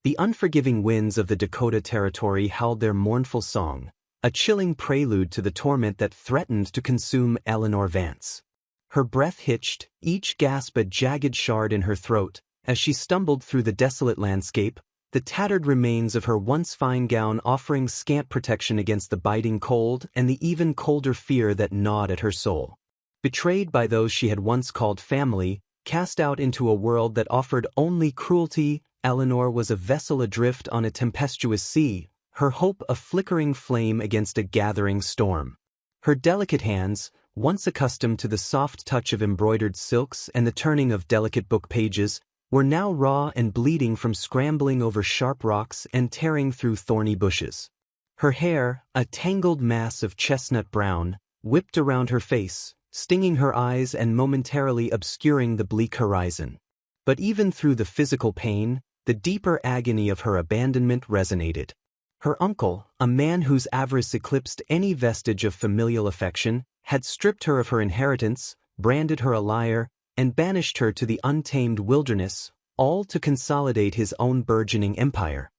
The unforgiving winds of the Dakota Territory howled their mournful song, a chilling prelude to the torment that threatened to consume Eleanor Vance. Her breath hitched, each gasp a jagged shard in her throat, as she stumbled through the desolate landscape, the tattered remains of her once fine gown offering scant protection against the biting cold and the even colder fear that gnawed at her soul. Betrayed by those she had once called family, cast out into a world that offered only cruelty, Eleanor was a vessel adrift on a tempestuous sea, her hope a flickering flame against a gathering storm. Her delicate hands, once accustomed to the soft touch of embroidered silks and the turning of delicate book pages, were now raw and bleeding from scrambling over sharp rocks and tearing through thorny bushes. Her hair, a tangled mass of chestnut brown, whipped around her face, stinging her eyes and momentarily obscuring the bleak horizon. But even through the physical pain, the deeper agony of her abandonment resonated. Her uncle, a man whose avarice eclipsed any vestige of familial affection, had stripped her of her inheritance, branded her a liar, and banished her to the untamed wilderness, all to consolidate his own burgeoning empire.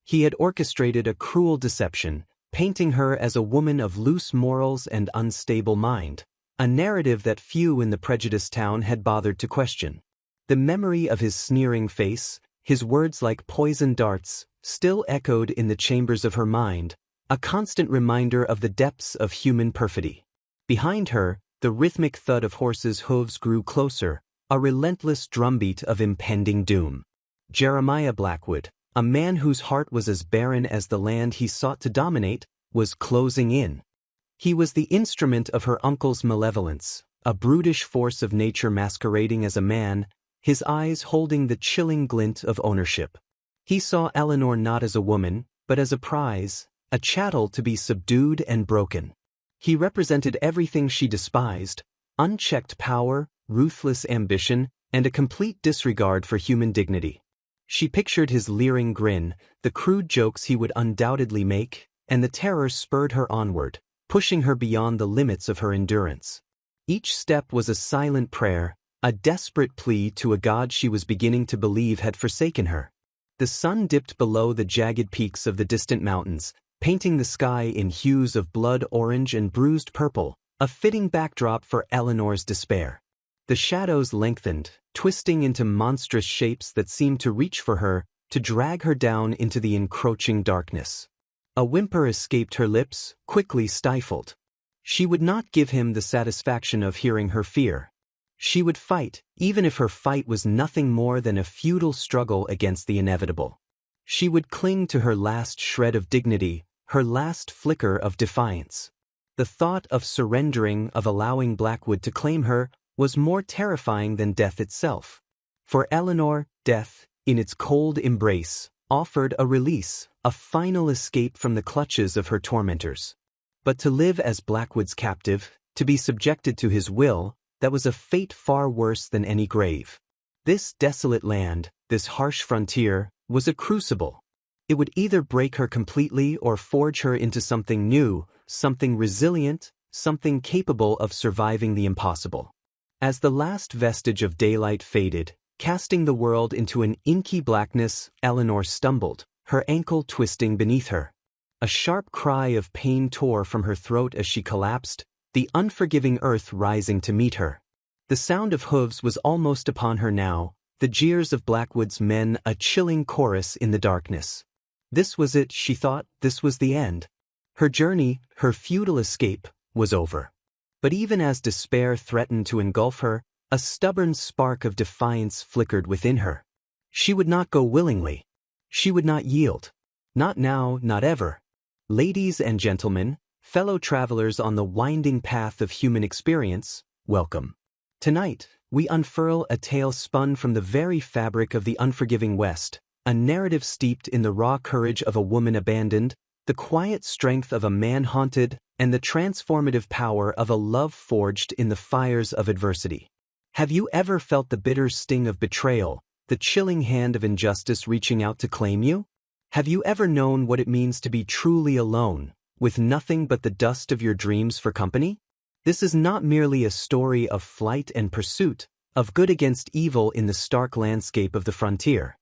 He had orchestrated a cruel deception, painting her as a woman of loose morals and unstable mind, a narrative that few in the prejudiced town had bothered to question. The memory of his sneering face, his words like poison darts, still echoed in the chambers of her mind, a constant reminder of the depths of human perfidy. Behind her, the rhythmic thud of horses' hooves grew closer, a relentless drumbeat of impending doom. Jeremiah Blackwood, a man whose heart was as barren as the land he sought to dominate, was closing in. He was the instrument of her uncle's malevolence, a brutish force of nature masquerading as a man, his eyes holding the chilling glint of ownership. He saw Eleanor not as a woman, but as a prize, a chattel to be subdued and broken. He represented everything she despised: unchecked power, ruthless ambition, and a complete disregard for human dignity. She pictured his leering grin, the crude jokes he would undoubtedly make, and the terror spurred her onward, pushing her beyond the limits of her endurance. Each step was a silent prayer, a desperate plea to a God she was beginning to believe had forsaken her. The sun dipped below the jagged peaks of the distant mountains, painting the sky in hues of blood orange and bruised purple, a fitting backdrop for Eleanor's despair. The shadows lengthened, twisting into monstrous shapes that seemed to reach for her, to drag her down into the encroaching darkness. A whimper escaped her lips, quickly stifled. She would not give him the satisfaction of hearing her fear. She would fight, even if her fight was nothing more than a futile struggle against the inevitable. She would cling to her last shred of dignity, her last flicker of defiance. The thought of surrendering, of allowing Blackwood to claim her, was more terrifying than death itself. For Eleanor, death, in its cold embrace, offered a release, a final escape from the clutches of her tormentors. But to live as Blackwood's captive, to be subjected to his will, that was a fate far worse than any grave. This desolate land, this harsh frontier, was a crucible. It would either break her completely or forge her into something new, something resilient, something capable of surviving the impossible. As the last vestige of daylight faded, casting the world into an inky blackness, Eleanor stumbled, her ankle twisting beneath her. A sharp cry of pain tore from her throat as she collapsed, the unforgiving earth rising to meet her. The sound of hooves was almost upon her now, the jeers of Blackwood's men a chilling chorus in the darkness. This was it, she thought, this was the end. Her journey, her futile escape, was over. But even as despair threatened to engulf her, a stubborn spark of defiance flickered within her. She would not go willingly. She would not yield. Not now, not ever. Ladies and gentlemen, fellow travelers on the winding path of human experience, welcome. Tonight, we unfurl a tale spun from the very fabric of the unforgiving West, a narrative steeped in the raw courage of a woman abandoned, the quiet strength of a man haunted, and the transformative power of a love forged in the fires of adversity. Have you ever felt the bitter sting of betrayal, the chilling hand of injustice reaching out to claim you? Have you ever known what it means to be truly alone, with nothing but the dust of your dreams for company? This is not merely a story of flight and pursuit, of good against evil in the stark landscape of the frontier.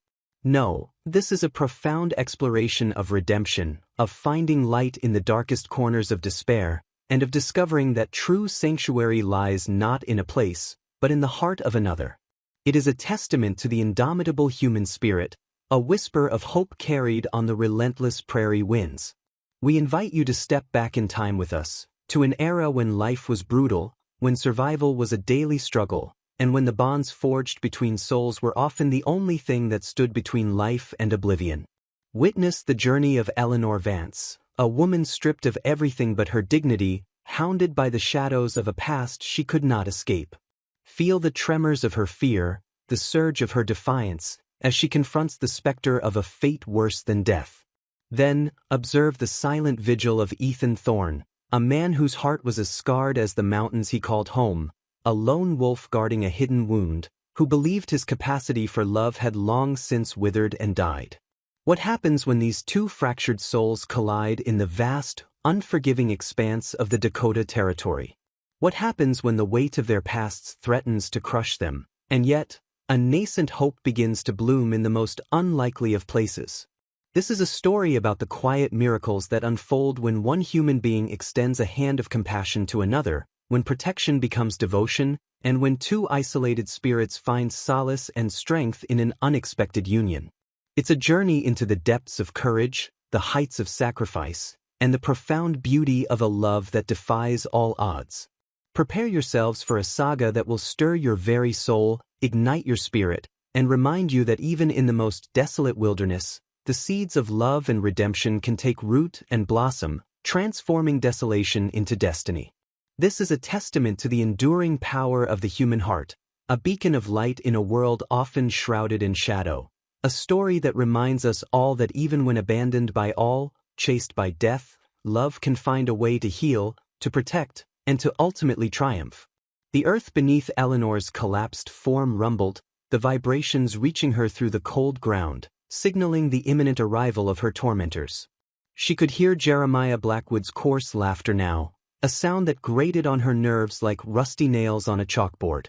No, This is a profound exploration of redemption, of finding light in the darkest corners of despair, and of discovering that true sanctuary lies not in a place, but in the heart of another. It is a testament to the indomitable human spirit, a whisper of hope carried on the relentless prairie winds. We invite you to step back in time with us, to an era when life was brutal, when survival was a daily struggle, and when the bonds forged between souls were often the only thing that stood between life and oblivion. Witness the journey of Eleanor Vance, a woman stripped of everything but her dignity, hounded by the shadows of a past she could not escape. Feel the tremors of her fear, the surge of her defiance, as she confronts the specter of a fate worse than death. Then, observe the silent vigil of Ethan Thorne, a man whose heart was as scarred as the mountains he called home, a lone wolf guarding a hidden wound, who believed his capacity for love had long since withered and died. What happens when these two fractured souls collide in the vast, unforgiving expanse of the Dakota Territory? What happens when the weight of their pasts threatens to crush them, and yet, a nascent hope begins to bloom in the most unlikely of places? This is a story about the quiet miracles that unfold when one human being extends a hand of compassion to another, when protection becomes devotion, and when two isolated spirits find solace and strength in an unexpected union. It's a journey into the depths of courage, the heights of sacrifice, and the profound beauty of a love that defies all odds. Prepare yourselves for a saga that will stir your very soul, ignite your spirit, and remind you that even in the most desolate wilderness, the seeds of love and redemption can take root and blossom, transforming desolation into destiny. This is a testament to the enduring power of the human heart, a beacon of light in a world often shrouded in shadow, a story that reminds us all that even when abandoned by all, chased by death, love can find a way to heal, to protect, and to ultimately triumph. The earth beneath Eleanor's collapsed form rumbled, the vibrations reaching her through the cold ground, signaling the imminent arrival of her tormentors. She could hear Jeremiah Blackwood's coarse laughter now, a sound that grated on her nerves like rusty nails on a chalkboard.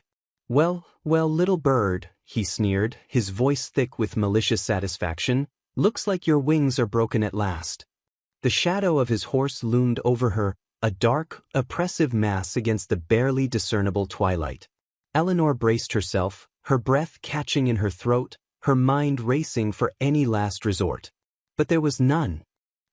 Well, little bird," he sneered, his voice thick with malicious satisfaction, "looks like your wings are broken at last." The shadow of his horse loomed over her, a dark, oppressive mass against the barely discernible twilight. Eleanor braced herself, her breath catching in her throat, her mind racing for any last resort. But there was none.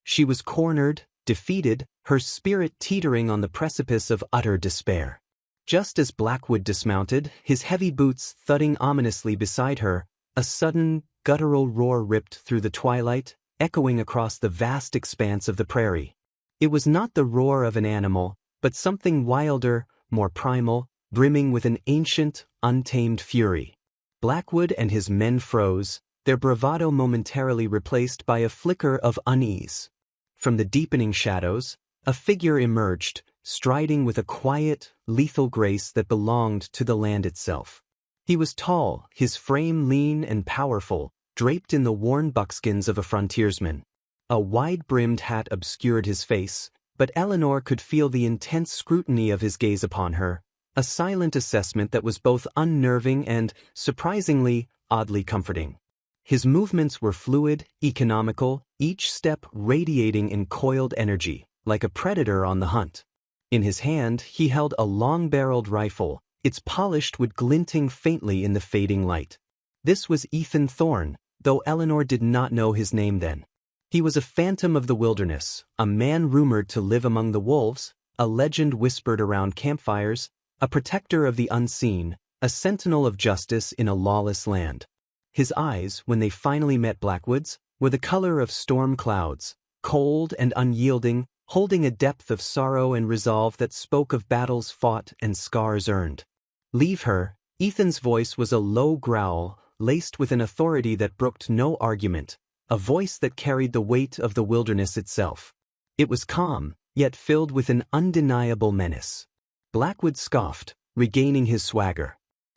She was cornered, defeated, her spirit teetering on the precipice of utter despair. Just as Blackwood dismounted, his heavy boots thudding ominously beside her, a sudden, guttural roar ripped through the twilight, echoing across the vast expanse of the prairie. It was not the roar of an animal, but something wilder, more primal, brimming with an ancient, untamed fury. Blackwood and his men froze, their bravado momentarily replaced by a flicker of unease. From the deepening shadows, a figure emerged, striding with a quiet, lethal grace that belonged to the land itself. He was tall, his frame lean and powerful, draped in the worn buckskins of a frontiersman. A wide-brimmed hat obscured his face, but Eleanor could feel the intense scrutiny of his gaze upon her, a silent assessment that was both unnerving and, surprisingly, oddly comforting. His movements were fluid, economical, each step radiating in coiled energy, like a predator on the hunt. In his hand, he held a long-barreled rifle, its polished wood glinting faintly in the fading light. This was Ethan Thorne, though Eleanor did not know his name then. He was a phantom of the wilderness, a man rumored to live among the wolves, a legend whispered around campfires, a protector of the unseen, a sentinel of justice in a lawless land. His eyes, when they finally met Blackwood's, were the color of storm clouds, cold and unyielding, holding a depth of sorrow and resolve that spoke of battles fought and scars earned. "Leave her." Ethan's voice was a low growl, laced with an authority that brooked no argument, a voice that carried the weight of the wilderness itself. It was calm, yet filled with an undeniable menace. Blackwood scoffed, regaining his swagger.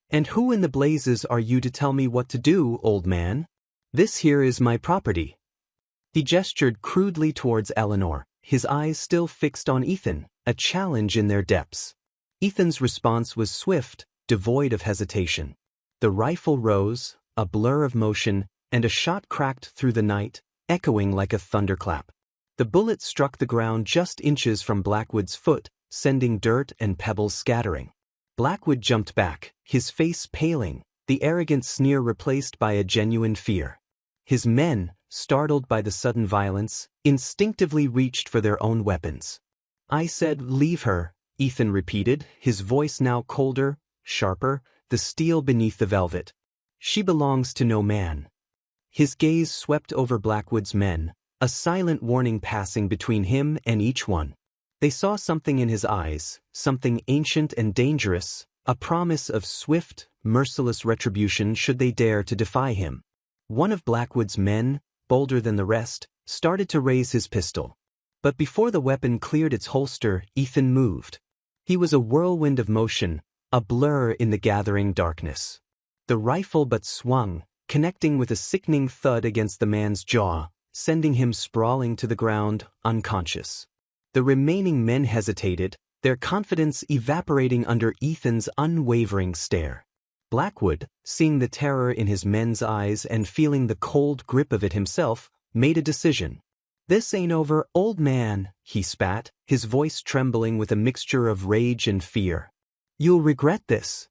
"And who in the blazes are you to tell me what to do, old man? This here is my property." He gestured crudely towards Eleanor, his eyes still fixed on Ethan, a challenge in their depths. Ethan's response was swift, devoid of hesitation. The rifle rose, a blur of motion, and a shot cracked through the night, echoing like a thunderclap. The bullet struck the ground just inches from Blackwood's foot, sending dirt and pebbles scattering. Blackwood jumped back, his face paling, the arrogant sneer replaced by a genuine fear. His men, startled by the sudden violence, instinctively reached for their own weapons. "I said, leave her," Ethan repeated, his voice now colder, sharper, the steel beneath the velvet. "She belongs to no man." His gaze swept over Blackwood's men, a silent warning passing between him and each one. They saw something in his eyes, something ancient and dangerous, a promise of swift, merciless retribution should they dare to defy him. One of Blackwood's men, bolder than the rest, started to raise his pistol. But before the weapon cleared its holster, Ethan moved. He was a whirlwind of motion, a blur in the gathering darkness. The rifle but swung, connecting with a sickening thud against the man's jaw, sending him sprawling to the ground, unconscious. The remaining men hesitated, their confidence evaporating under Ethan's unwavering stare. Blackwood, seeing the terror in his men's eyes and feeling the cold grip of it himself, made a decision. "This ain't over, old man," he spat, his voice trembling with a mixture of rage and fear. "You'll regret this."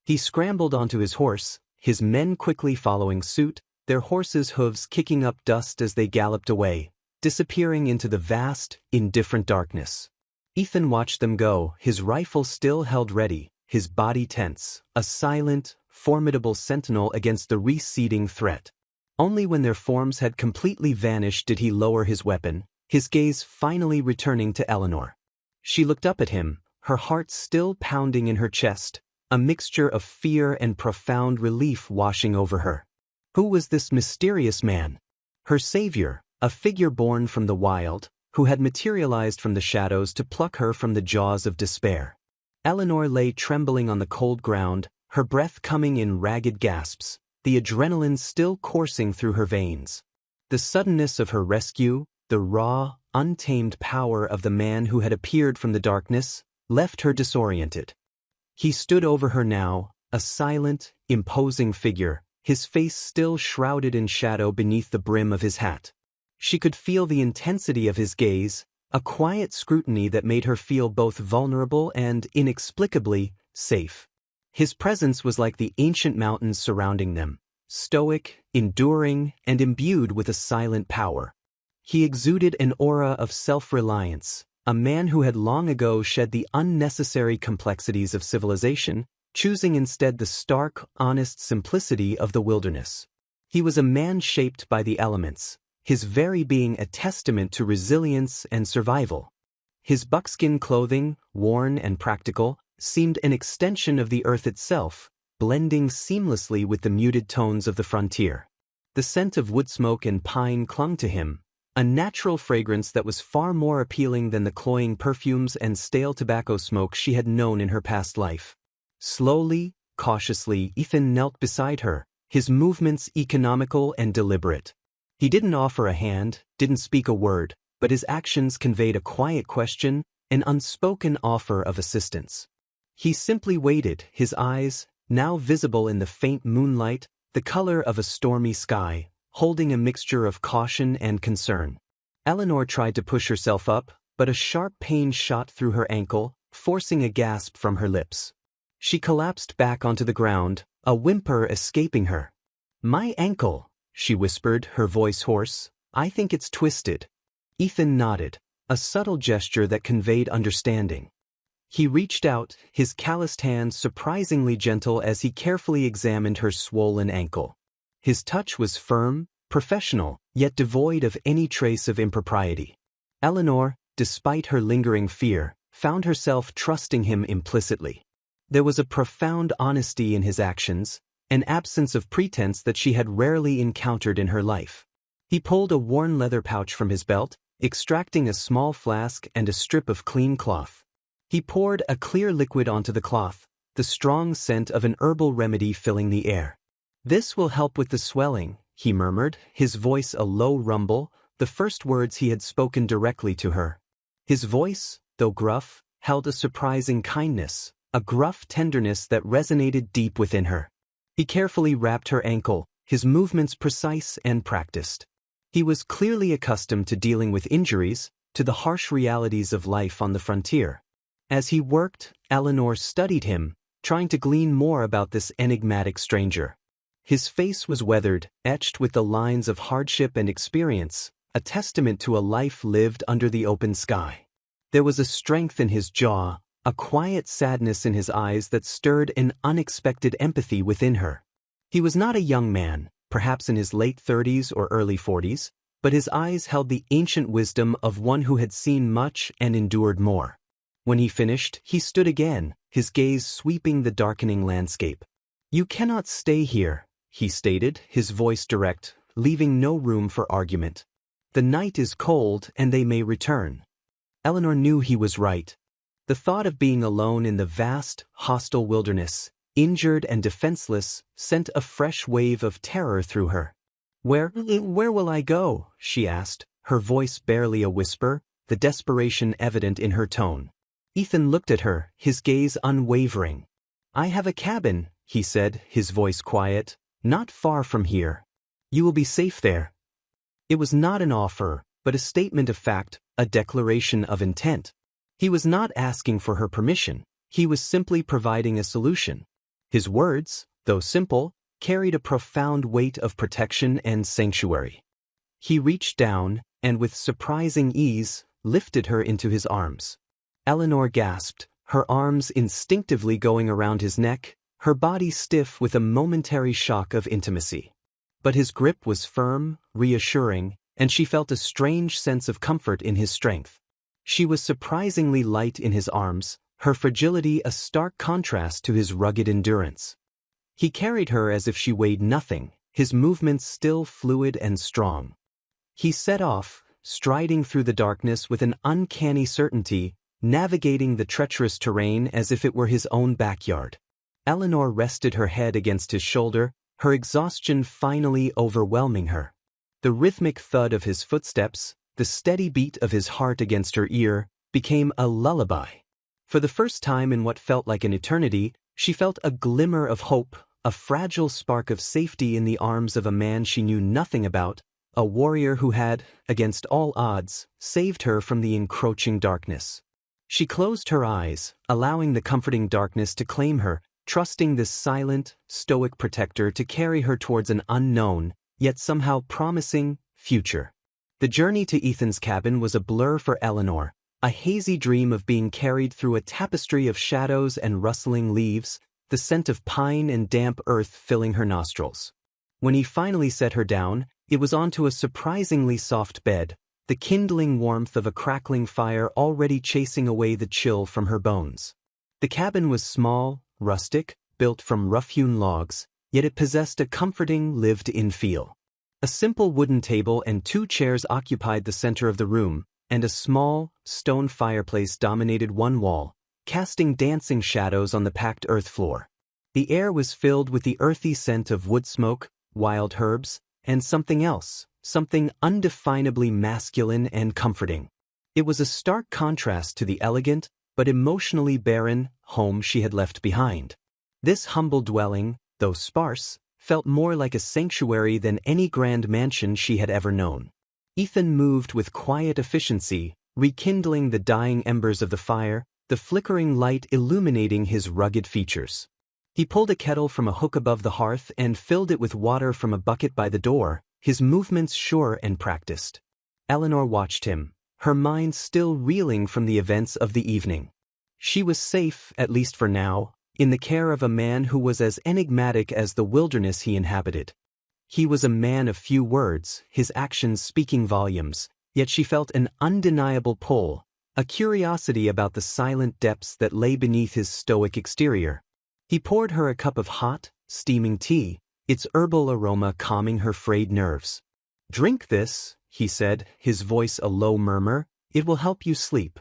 He scrambled onto his horse, his men quickly following suit, their horses' hooves kicking up dust as they galloped away, disappearing into the vast, indifferent darkness. Ethan watched them go, his rifle still held ready, his body tense, a silent, formidable sentinel against the receding threat. Only when their forms had completely vanished did he lower his weapon, his gaze finally returning to Eleanor. She looked up at him, her heart still pounding in her chest, a mixture of fear and profound relief washing over her. Who was this mysterious man? Her savior, a figure born from the wild, who had materialized from the shadows to pluck her from the jaws of despair. Eleanor lay trembling on the cold ground, her breath coming in ragged gasps, the adrenaline still coursing through her veins. The suddenness of her rescue, the raw, untamed power of the man who had appeared from the darkness, left her disoriented. He stood over her now, a silent, imposing figure, his face still shrouded in shadow beneath the brim of his hat. She could feel the intensity of his gaze, a quiet scrutiny that made her feel both vulnerable and, inexplicably, safe. His presence was like the ancient mountains surrounding them, stoic, enduring, and imbued with a silent power. He exuded an aura of self-reliance, a man who had long ago shed the unnecessary complexities of civilization, choosing instead the stark, honest simplicity of the wilderness. He was a man shaped by the elements, his very being a testament to resilience and survival. His buckskin clothing, worn and practical, seemed an extension of the earth itself, blending seamlessly with the muted tones of the frontier. The scent of wood smoke and pine clung to him, a natural fragrance that was far more appealing than the cloying perfumes and stale tobacco smoke she had known in her past life. Slowly, cautiously, Ethan knelt beside her, his movements economical and deliberate. He didn't offer a hand, didn't speak a word, but his actions conveyed a quiet question, an unspoken offer of assistance. He simply waited, his eyes, now visible in the faint moonlight, the color of a stormy sky, holding a mixture of caution and concern. Eleanor tried to push herself up, but a sharp pain shot through her ankle, forcing a gasp from her lips. She collapsed back onto the ground, a whimper escaping her. "My ankle," she whispered, her voice hoarse. "I think it's twisted." Ethan nodded, a subtle gesture that conveyed understanding. He reached out, his calloused hand surprisingly gentle as he carefully examined her swollen ankle. His touch was firm, professional, yet devoid of any trace of impropriety. Eleanor, despite her lingering fear, found herself trusting him implicitly. There was a profound honesty in his actions, an absence of pretense that she had rarely encountered in her life. He pulled a worn leather pouch from his belt, extracting a small flask and a strip of clean cloth. He poured a clear liquid onto the cloth, the strong scent of an herbal remedy filling the air. "This will help with the swelling," he murmured, his voice a low rumble, the first words he had spoken directly to her. His voice, though gruff, held a surprising kindness, a gruff tenderness that resonated deep within her. He carefully wrapped her ankle, his movements precise and practiced. He was clearly accustomed to dealing with injuries, to the harsh realities of life on the frontier. As he worked, Eleanor studied him, trying to glean more about this enigmatic stranger. His face was weathered, etched with the lines of hardship and experience, a testament to a life lived under the open sky. There was a strength in his jaw, a quiet sadness in his eyes that stirred an unexpected empathy within her. He was not a young man, perhaps in his late 30s or early 40s, but his eyes held the ancient wisdom of one who had seen much and endured more. When he finished, he stood again, his gaze sweeping the darkening landscape. "You cannot stay here," he stated, his voice direct, leaving no room for argument. "The night is cold and they may return." Eleanor knew he was right. The thought of being alone in the vast, hostile wilderness, injured and defenseless, sent a fresh wave of terror through her. Where will I go?" she asked, her voice barely a whisper, the desperation evident in her tone. Ethan looked at her, his gaze unwavering. "I have a cabin," he said, his voice quiet, "not far from here. You will be safe there." It was not an offer, but a statement of fact, a declaration of intent. He was not asking for her permission, he was simply providing a solution. His words, though simple, carried a profound weight of protection and sanctuary. He reached down, and with surprising ease, lifted her into his arms. Eleanor gasped, her arms instinctively going around his neck, her body stiff with a momentary shock of intimacy. But his grip was firm, reassuring, and she felt a strange sense of comfort in his strength. She was surprisingly light in his arms, her fragility a stark contrast to his rugged endurance. He carried her as if she weighed nothing, his movements still fluid and strong. He set off, striding through the darkness with an uncanny certainty, navigating the treacherous terrain as if it were his own backyard. Eleanor rested her head against his shoulder, her exhaustion finally overwhelming her. The rhythmic thud of his footsteps, the steady beat of his heart against her ear, became a lullaby. For the first time in what felt like an eternity, she felt a glimmer of hope, a fragile spark of safety in the arms of a man she knew nothing about, a warrior who had, against all odds, saved her from the encroaching darkness. She closed her eyes, allowing the comforting darkness to claim her, trusting this silent, stoic protector to carry her towards an unknown, yet somehow promising, future. The journey to Ethan's cabin was a blur for Eleanor, a hazy dream of being carried through a tapestry of shadows and rustling leaves, the scent of pine and damp earth filling her nostrils. When he finally set her down, it was onto a surprisingly soft bed, the kindling warmth of a crackling fire already chasing away the chill from her bones. The cabin was small, rustic, built from rough-hewn logs, yet it possessed a comforting, lived-in feel. A simple wooden table and 2 chairs occupied the center of the room, and a small, stone fireplace dominated one wall, casting dancing shadows on the packed earth floor. The air was filled with the earthy scent of wood smoke, wild herbs, and something else, something undefinably masculine and comforting. It was a stark contrast to the elegant, but emotionally barren, home she had left behind. This humble dwelling, though sparse, felt more like a sanctuary than any grand mansion she had ever known. Ethan moved with quiet efficiency, rekindling the dying embers of the fire, the flickering light illuminating his rugged features. He pulled a kettle from a hook above the hearth and filled it with water from a bucket by the door, his movements sure and practiced. Eleanor watched him, her mind still reeling from the events of the evening. She was safe, at least for now, in the care of a man who was as enigmatic as the wilderness he inhabited. He was a man of few words, his actions speaking volumes, yet she felt an undeniable pull, a curiosity about the silent depths that lay beneath his stoic exterior. He poured her a cup of hot, steaming tea, its herbal aroma calming her frayed nerves. "Drink this," he said, his voice a low murmur, "it will help you sleep."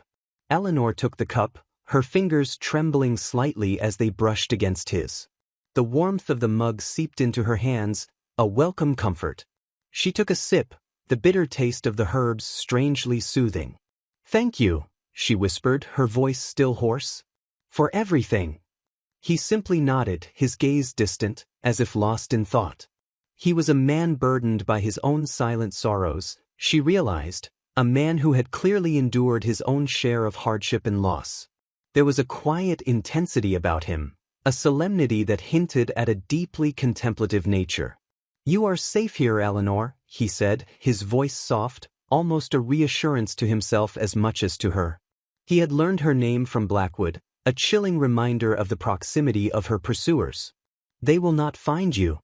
Eleanor took the cup, her fingers trembling slightly as they brushed against his. The warmth of the mug seeped into her hands, a welcome comfort. She took a sip, the bitter taste of the herbs strangely soothing. "Thank you," she whispered, her voice still hoarse. "For everything." He simply nodded, his gaze distant, as if lost in thought. He was a man burdened by his own silent sorrows, she realized, a man who had clearly endured his own share of hardship and loss. There was a quiet intensity about him, a solemnity that hinted at a deeply contemplative nature. "You are safe here, Eleanor," he said, his voice soft, almost a reassurance to himself as much as to her. He had learned her name from Blackwood, a chilling reminder of the proximity of her pursuers. "They will not find you."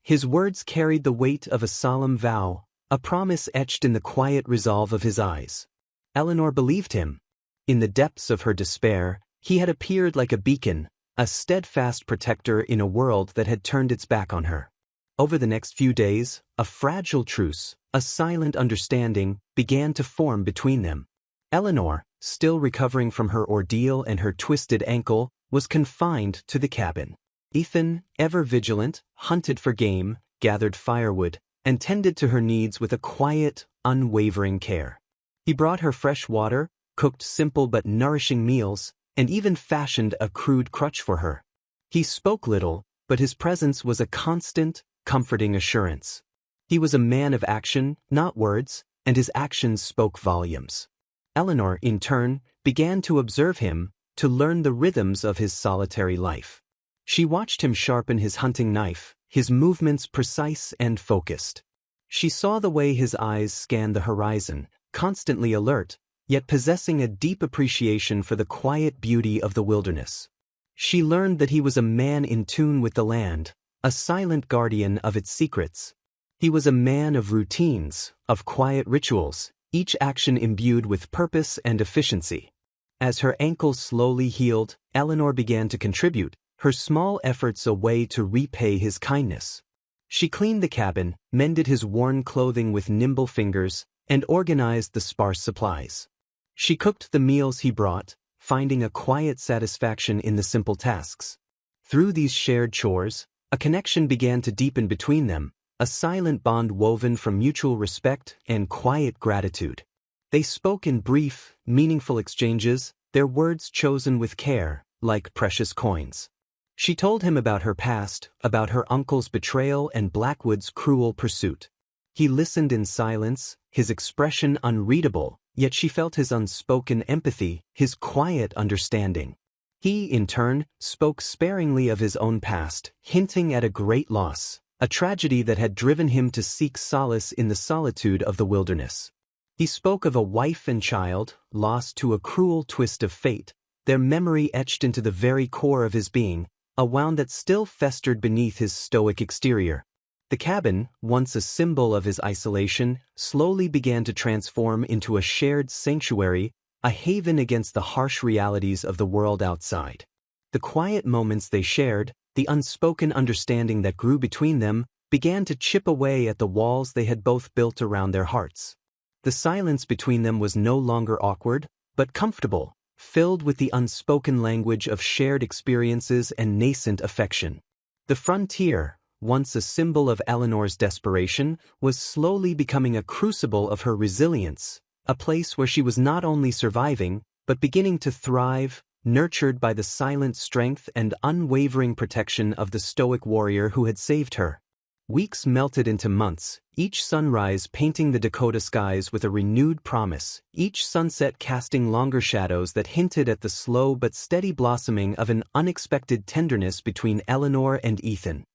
His words carried the weight of a solemn vow, a promise etched in the quiet resolve of his eyes. Eleanor believed him. In the depths of her despair, he had appeared like a beacon, a steadfast protector in a world that had turned its back on her. Over the next few days, a fragile truce, a silent understanding, began to form between them. Eleanor, still recovering from her ordeal and her twisted ankle, was confined to the cabin. Ethan, ever vigilant, hunted for game, gathered firewood, and tended to her needs with a quiet, unwavering care. He brought her fresh water, cooked simple but nourishing meals, and even fashioned a crude crutch for her. He spoke little, but his presence was a constant, comforting assurance. He was a man of action, not words, and his actions spoke volumes. Eleanor, in turn, began to observe him, to learn the rhythms of his solitary life. She watched him sharpen his hunting knife, his movements precise and focused. She saw the way his eyes scanned the horizon, constantly alert, yet possessing a deep appreciation for the quiet beauty of the wilderness. She learned that he was a man in tune with the land, a silent guardian of its secrets. He was a man of routines, of quiet rituals, each action imbued with purpose and efficiency. As her ankle slowly healed, Eleanor began to contribute, her small efforts a way to repay his kindness. She cleaned the cabin, mended his worn clothing with nimble fingers, and organized the sparse supplies. She cooked the meals he brought, finding a quiet satisfaction in the simple tasks. Through these shared chores, a connection began to deepen between them, a silent bond woven from mutual respect and quiet gratitude. They spoke in brief, meaningful exchanges, their words chosen with care, like precious coins. She told him about her past, about her uncle's betrayal and Blackwood's cruel pursuit. He listened in silence, his expression unreadable, yet she felt his unspoken empathy, his quiet understanding. He, in turn, spoke sparingly of his own past, hinting at a great loss, a tragedy that had driven him to seek solace in the solitude of the wilderness. He spoke of a wife and child, lost to a cruel twist of fate, their memory etched into the very core of his being, a wound that still festered beneath his stoic exterior. The cabin, once a symbol of his isolation, slowly began to transform into a shared sanctuary, a haven against the harsh realities of the world outside. The quiet moments they shared, the unspoken understanding that grew between them, began to chip away at the walls they had both built around their hearts. The silence between them was no longer awkward, but comfortable, filled with the unspoken language of shared experiences and nascent affection. The frontier, once a symbol of Eleanor's desperation, was slowly becoming a crucible of her resilience, a place where she was not only surviving, but beginning to thrive, nurtured by the silent strength and unwavering protection of the stoic warrior who had saved her. Weeks melted into months, each sunrise painting the Dakota skies with a renewed promise, each sunset casting longer shadows that hinted at the slow but steady blossoming of an unexpected tenderness between Eleanor and Ethan.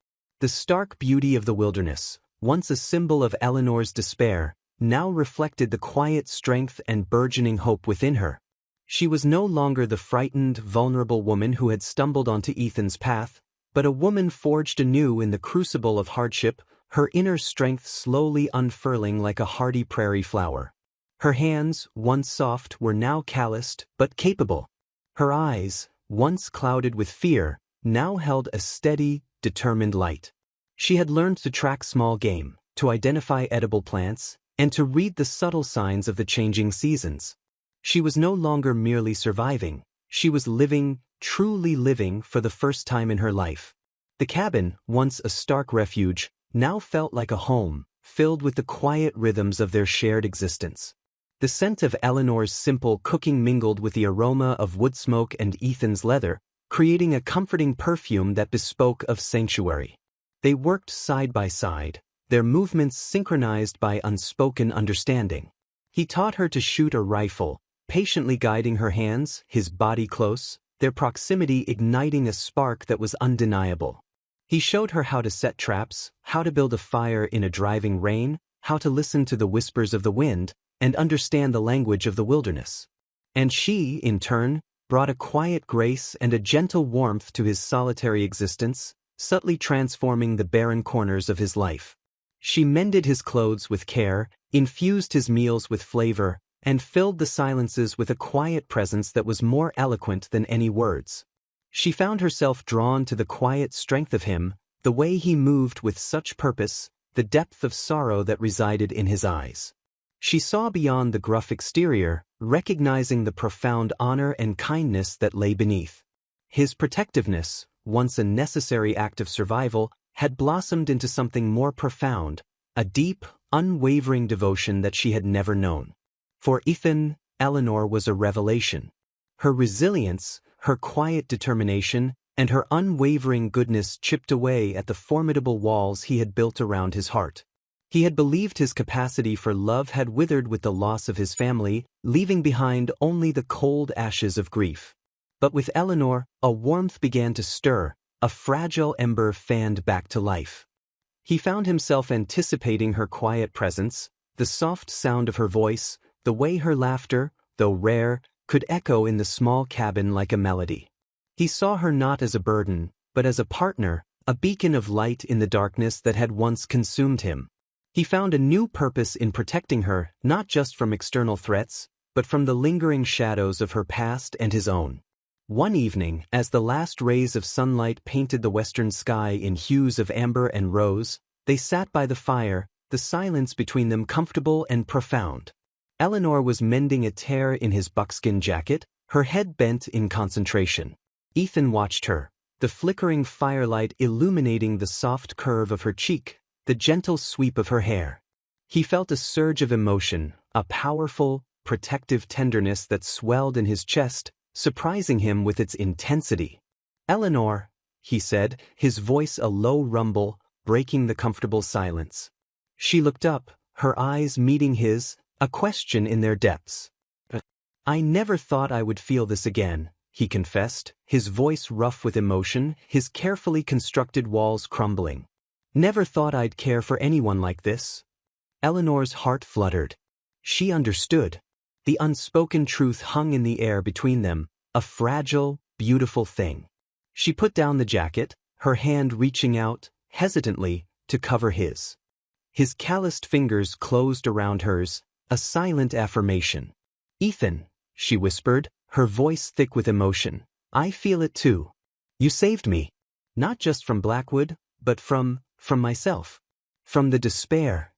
The stark beauty of the wilderness, once a symbol of Eleanor's despair, now reflected the quiet strength and burgeoning hope within her. She was no longer the frightened, vulnerable woman who had stumbled onto Ethan's path, but a woman forged anew in the crucible of hardship, her inner strength slowly unfurling like a hardy prairie flower. Her hands, once soft, were now calloused, but capable. Her eyes, once clouded with fear, now held a steady, determined light. She had learned to track small game, to identify edible plants, and to read the subtle signs of the changing seasons. She was no longer merely surviving, she was living, truly living for the first time in her life. The cabin, once a stark refuge, now felt like a home, filled with the quiet rhythms of their shared existence. The scent of Eleanor's simple cooking mingled with the aroma of wood smoke and Ethan's leather, creating a comforting perfume that bespoke of sanctuary. They worked side by side, their movements synchronized by unspoken understanding. He taught her to shoot a rifle, patiently guiding her hands, his body close, their proximity igniting a spark that was undeniable. He showed her how to set traps, how to build a fire in a driving rain, how to listen to the whispers of the wind, and understand the language of the wilderness. And she, in turn, brought a quiet grace and a gentle warmth to his solitary existence, subtly transforming the barren corners of his life. She mended his clothes with care, infused his meals with flavor, and filled the silences with a quiet presence that was more eloquent than any words. She found herself drawn to the quiet strength of him, the way he moved with such purpose, the depth of sorrow that resided in his eyes. She saw beyond the gruff exterior, recognizing the profound honor and kindness that lay beneath. His protectiveness, once a necessary act of survival, had blossomed into something more profound, a deep, unwavering devotion that she had never known. For Ethan, Eleanor was a revelation. Her resilience, her quiet determination, and her unwavering goodness chipped away at the formidable walls he had built around his heart. He had believed his capacity for love had withered with the loss of his family, leaving behind only the cold ashes of grief. But with Eleanor, a warmth began to stir, a fragile ember fanned back to life. He found himself anticipating her quiet presence, the soft sound of her voice, the way her laughter, though rare, could echo in the small cabin like a melody. He saw her not as a burden, but as a partner, a beacon of light in the darkness that had once consumed him. He found a new purpose in protecting her, not just from external threats, but from the lingering shadows of her past and his own. One evening, as the last rays of sunlight painted the western sky in hues of amber and rose, they sat by the fire, the silence between them comfortable and profound. Eleanor was mending a tear in his buckskin jacket, her head bent in concentration. Ethan watched her, the flickering firelight illuminating the soft curve of her cheek, the gentle sweep of her hair. He felt a surge of emotion, a powerful, protective tenderness that swelled in his chest, surprising him with its intensity. "Eleanor," he said, his voice a low rumble, breaking the comfortable silence. She looked up, her eyes meeting his, a question in their depths. "I never thought I would feel this again," he confessed, his voice rough with emotion, his carefully constructed walls crumbling. "Never thought I'd care for anyone like this." Eleanor's heart fluttered. She understood. The unspoken truth hung in the air between them, a fragile, beautiful thing. She put down the jacket, her hand reaching out, hesitantly, to cover his. His calloused fingers closed around hers, a silent affirmation. "Ethan," she whispered, her voice thick with emotion, "I feel it too. You saved me. Not just from Blackwood, but from myself. From the despair."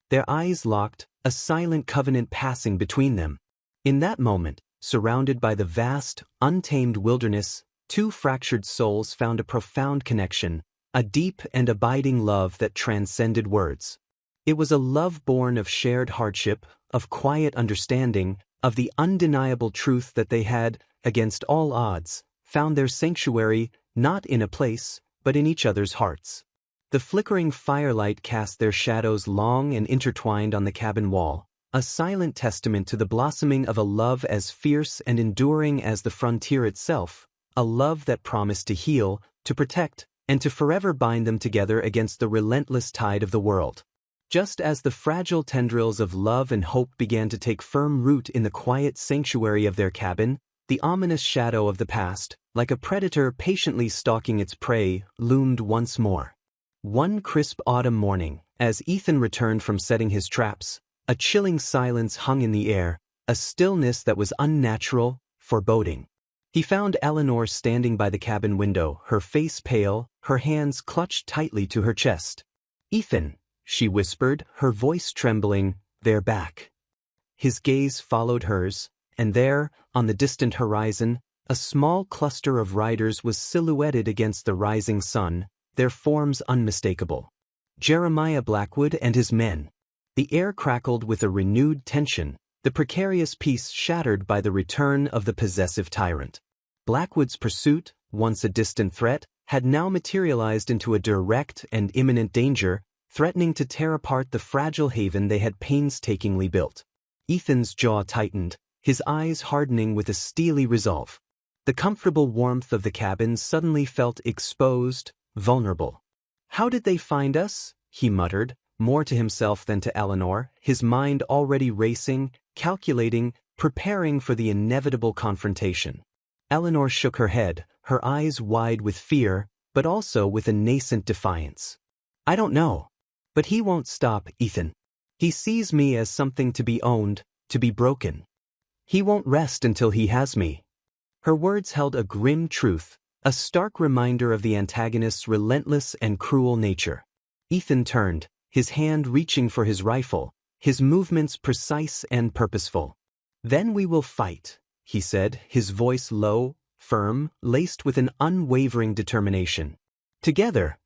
Their eyes locked, a silent covenant passing between them. In that moment, surrounded by the vast, untamed wilderness, two fractured souls found a profound connection, a deep and abiding love that transcended words. It was a love born of shared hardship, of quiet understanding, of the undeniable truth that they had, against all odds, found their sanctuary, not in a place, but in each other's hearts. The flickering firelight cast their shadows long and intertwined on the cabin wall, a silent testament to the blossoming of a love as fierce and enduring as the frontier itself, a love that promised to heal, to protect, and to forever bind them together against the relentless tide of the world. Just as the fragile tendrils of love and hope began to take firm root in the quiet sanctuary of their cabin, the ominous shadow of the past, like a predator patiently stalking its prey, loomed once more. One crisp autumn morning, as Ethan returned from setting his traps, a chilling silence hung in the air, a stillness that was unnatural, foreboding. He found Eleanor standing by the cabin window, her face pale, her hands clutched tightly to her chest. "Ethan," she whispered, her voice trembling, "they're back." His gaze followed hers, and there, on the distant horizon, a small cluster of riders was silhouetted against the rising sun, their forms unmistakable. Jeremiah Blackwood and his men. The air crackled with a renewed tension, the precarious peace shattered by the return of the possessive tyrant. Blackwood's pursuit, once a distant threat, had now materialized into a direct and imminent danger, threatening to tear apart the fragile haven they had painstakingly built. Ethan's jaw tightened, his eyes hardening with a steely resolve. The comfortable warmth of the cabin suddenly felt exposed, vulnerable. "How did they find us?" he muttered, more to himself than to Eleanor, his mind already racing, calculating, preparing for the inevitable confrontation. Eleanor shook her head, her eyes wide with fear, but also with a nascent defiance. "I don't know. But he won't stop, Ethan. He sees me as something to be owned, to be broken. He won't rest until he has me." Her words held a grim truth, a stark reminder of the antagonist's relentless and cruel nature. Ethan turned, his hand reaching for his rifle, his movements precise and purposeful. "Then we will fight," he said, his voice low, firm, laced with an unwavering determination. "Together."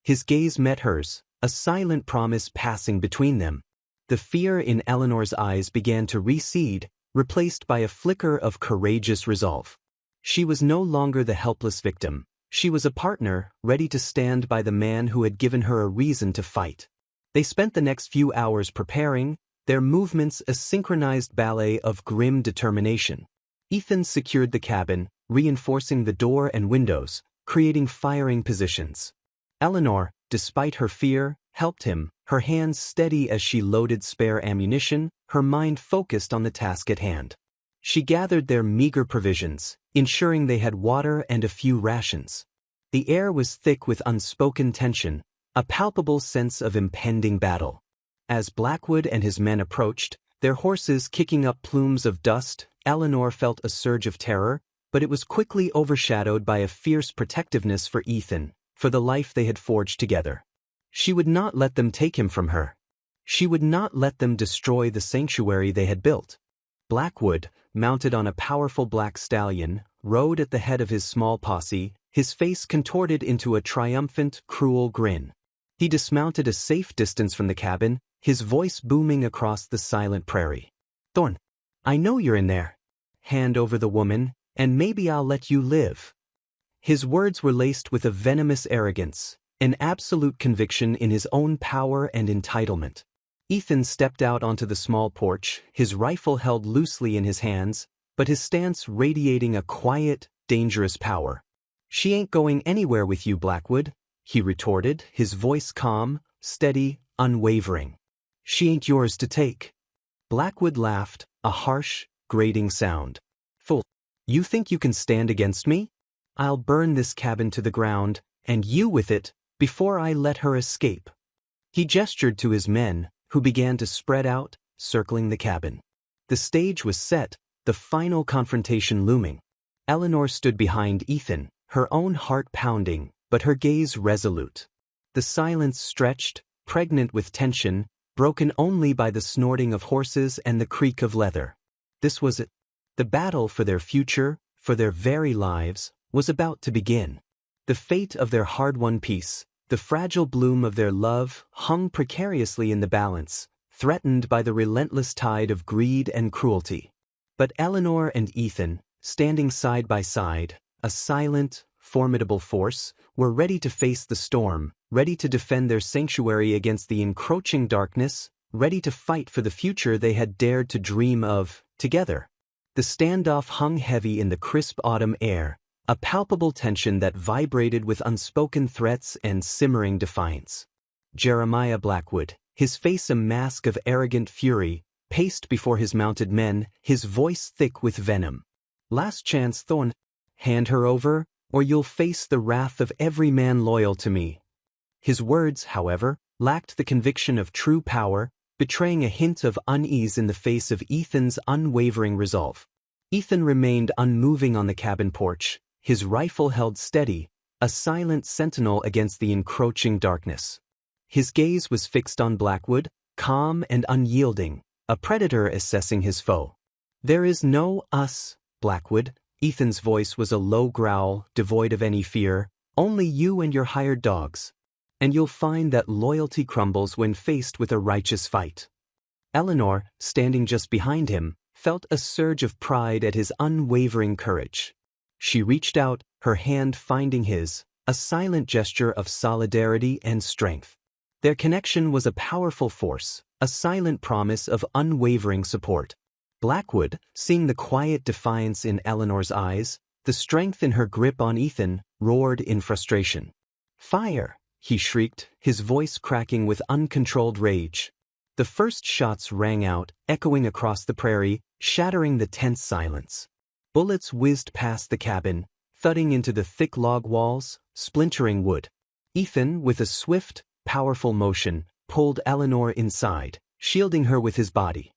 His gaze met hers, a silent promise passing between them. The fear in Eleanor's eyes began to recede, replaced by a flicker of courageous resolve. She was no longer the helpless victim. She was a partner, ready to stand by the man who had given her a reason to fight. They spent the next few hours preparing, their movements a synchronized ballet of grim determination. Ethan secured the cabin, reinforcing the door and windows, creating firing positions. Eleanor, despite her fear, helped him, her hands steady as she loaded spare ammunition, her mind focused on the task at hand. She gathered their meager provisions, ensuring they had water and a few rations. The air was thick with unspoken tension, a palpable sense of impending battle. As Blackwood and his men approached, their horses kicking up plumes of dust, Eleanor felt a surge of terror, but it was quickly overshadowed by a fierce protectiveness for Ethan, for the life they had forged together. She would not let them take him from her. She would not let them destroy the sanctuary they had built. Blackwood, mounted on a powerful black stallion, rode at the head of his small posse, his face contorted into a triumphant, cruel grin. He dismounted a safe distance from the cabin, his voice booming across the silent prairie. "Thorn, I know you're in there. Hand over the woman, and maybe I'll let you live." His words were laced with a venomous arrogance, an absolute conviction in his own power and entitlement. Ethan stepped out onto the small porch, his rifle held loosely in his hands, but his stance radiating a quiet, dangerous power. "She ain't going anywhere with you, Blackwood," he retorted, his voice calm, steady, unwavering. "She ain't yours to take." Blackwood laughed, a harsh, grating sound. "Fool, you think you can stand against me? I'll burn this cabin to the ground, and you with it, before I let her escape." He gestured to his men, who began to spread out, circling the cabin. The stage was set, the final confrontation looming. Eleanor stood behind Ethan, her own heart pounding, but her gaze resolute. The silence stretched, pregnant with tension, broken only by the snorting of horses and the creak of leather. This was it. The battle for their future, for their very lives, was about to begin. The fate of their hard-won peace, the fragile bloom of their love, hung precariously in the balance, threatened by the relentless tide of greed and cruelty. But Eleanor and Ethan, standing side by side, a silent, formidable force, were ready to face the storm, ready to defend their sanctuary against the encroaching darkness, ready to fight for the future they had dared to dream of, together. The standoff hung heavy in the crisp autumn air, a palpable tension that vibrated with unspoken threats and simmering defiance. Jeremiah Blackwood, his face a mask of arrogant fury, paced before his mounted men, his voice thick with venom. "Last chance, Thorn. Hand her over, or you'll face the wrath of every man loyal to me." His words, however, lacked the conviction of true power, betraying a hint of unease in the face of Ethan's unwavering resolve. Ethan remained unmoving on the cabin porch, his rifle held steady, a silent sentinel against the encroaching darkness. His gaze was fixed on Blackwood, calm and unyielding, a predator assessing his foe. "There is no us, Blackwood." Ethan's voice was a low growl, devoid of any fear. "Only you and your hired dogs. And you'll find that loyalty crumbles when faced with a righteous fight." Eleanor, standing just behind him, felt a surge of pride at his unwavering courage. She reached out, her hand finding his, a silent gesture of solidarity and strength. Their connection was a powerful force, a silent promise of unwavering support. Blackwood, seeing the quiet defiance in Eleanor's eyes, the strength in her grip on Ethan, roared in frustration. "Fire!" he shrieked, his voice cracking with uncontrolled rage. The first shots rang out, echoing across the prairie, shattering the tense silence. Bullets whizzed past the cabin, thudding into the thick log walls, splintering wood. Ethan, with a swift, powerful motion, pulled Eleanor inside, shielding her with his body.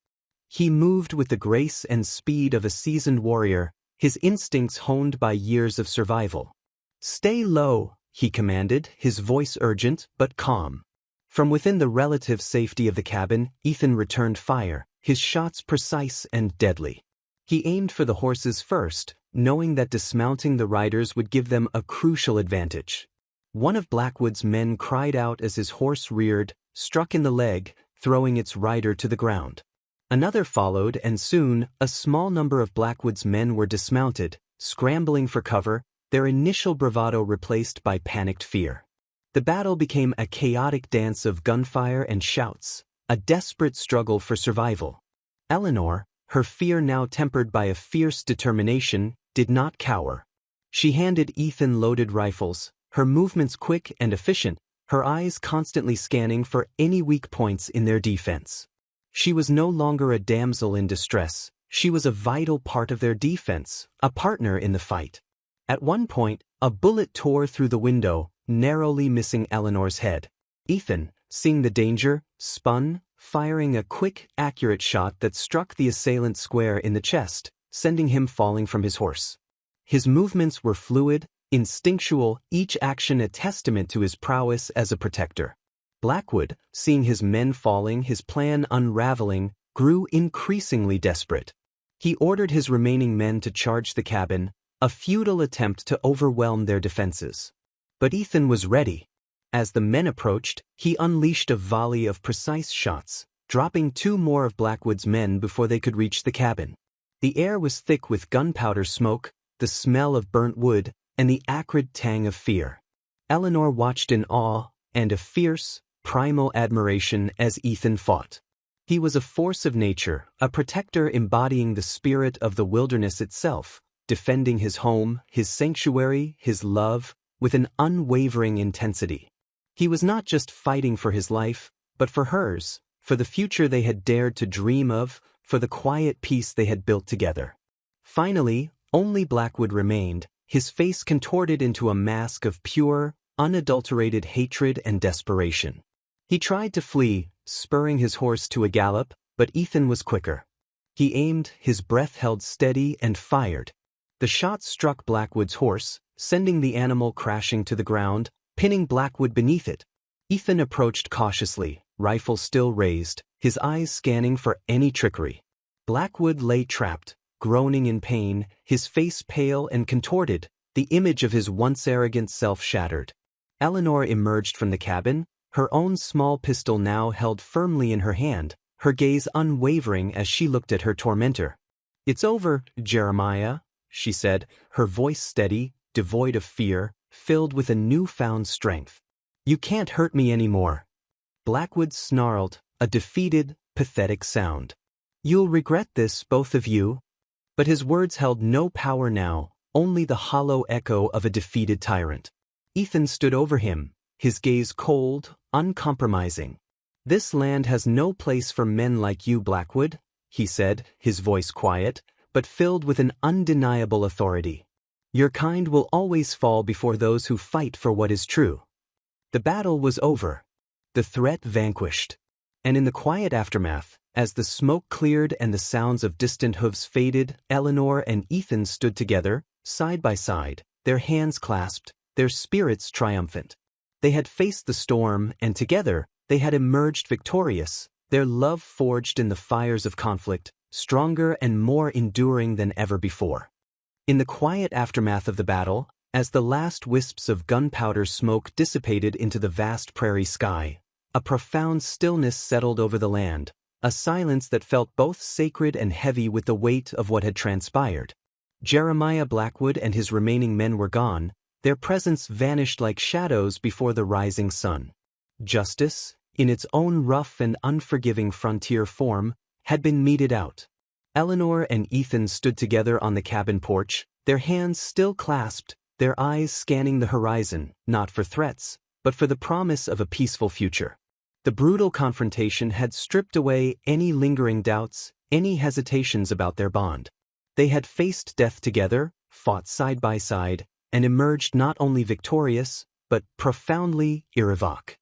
He moved with the grace and speed of a seasoned warrior, his instincts honed by years of survival. "Stay low," he commanded, his voice urgent but calm. From within the relative safety of the cabin, Ethan returned fire, his shots precise and deadly. He aimed for the horses first, knowing that dismounting the riders would give them a crucial advantage. One of Blackwood's men cried out as his horse reared, struck in the leg, throwing its rider to the ground. Another followed, and soon, a small number of Blackwood's men were dismounted, scrambling for cover, their initial bravado replaced by panicked fear. The battle became a chaotic dance of gunfire and shouts, a desperate struggle for survival. Eleanor, her fear now tempered by a fierce determination, did not cower. She handed Ethan loaded rifles, her movements quick and efficient, her eyes constantly scanning for any weak points in their defense. She was no longer a damsel in distress, she was a vital part of their defense, a partner in the fight. At one point, a bullet tore through the window, narrowly missing Eleanor's head. Ethan, seeing the danger, spun, firing a quick, accurate shot that struck the assailant square in the chest, sending him falling from his horse. His movements were fluid, instinctual, each action a testament to his prowess as a protector. Blackwood, seeing his men falling, his plan unraveling, grew increasingly desperate. He ordered his remaining men to charge the cabin, a futile attempt to overwhelm their defenses. But Ethan was ready. As the men approached, he unleashed a volley of precise shots, dropping two more of Blackwood's men before they could reach the cabin. The air was thick with gunpowder smoke, the smell of burnt wood, and the acrid tang of fear. Eleanor watched in awe and a fierce, primal admiration as Ethan fought. He was a force of nature, a protector embodying the spirit of the wilderness itself, defending his home, his sanctuary, his love, with an unwavering intensity. He was not just fighting for his life, but for hers, for the future they had dared to dream of, for the quiet peace they had built together. Finally, only Blackwood remained, his face contorted into a mask of pure, unadulterated hatred and desperation. He tried to flee, spurring his horse to a gallop, but Ethan was quicker. He aimed, his breath held steady, and fired. The shot struck Blackwood's horse, sending the animal crashing to the ground, pinning Blackwood beneath it. Ethan approached cautiously, rifle still raised, his eyes scanning for any trickery. Blackwood lay trapped, groaning in pain, his face pale and contorted, the image of his once arrogant self shattered. Eleanor emerged from the cabin, her own small pistol now held firmly in her hand, her gaze unwavering as she looked at her tormentor. "It's over, Jeremiah," she said, her voice steady, devoid of fear, filled with a newfound strength. "You can't hurt me anymore." Blackwood snarled, a defeated, pathetic sound. "You'll regret this, both of you." But his words held no power now, only the hollow echo of a defeated tyrant. Ethan stood over him, his gaze cold, uncompromising. "This land has no place for men like you, Blackwood," he said, his voice quiet, but filled with an undeniable authority. "Your kind will always fall before those who fight for what is true." The battle was over. The threat vanquished. And in the quiet aftermath, as the smoke cleared and the sounds of distant hooves faded, Eleanor and Ethan stood together, side by side, their hands clasped, their spirits triumphant. They had faced the storm, and together, they had emerged victorious, their love forged in the fires of conflict, stronger and more enduring than ever before. In the quiet aftermath of the battle, as the last wisps of gunpowder smoke dissipated into the vast prairie sky, a profound stillness settled over the land, a silence that felt both sacred and heavy with the weight of what had transpired. Jeremiah Blackwood and his remaining men were gone, Their presence vanished like shadows before the rising sun. Justice, in its own rough and unforgiving frontier form, had been meted out. Eleanor and Ethan stood together on the cabin porch, their hands still clasped, their eyes scanning the horizon, not for threats, but for the promise of a peaceful future. The brutal confrontation had stripped away any lingering doubts, any hesitations about their bond. They had faced death together, fought side by side, and emerged not only victorious, but profoundly irrevocable.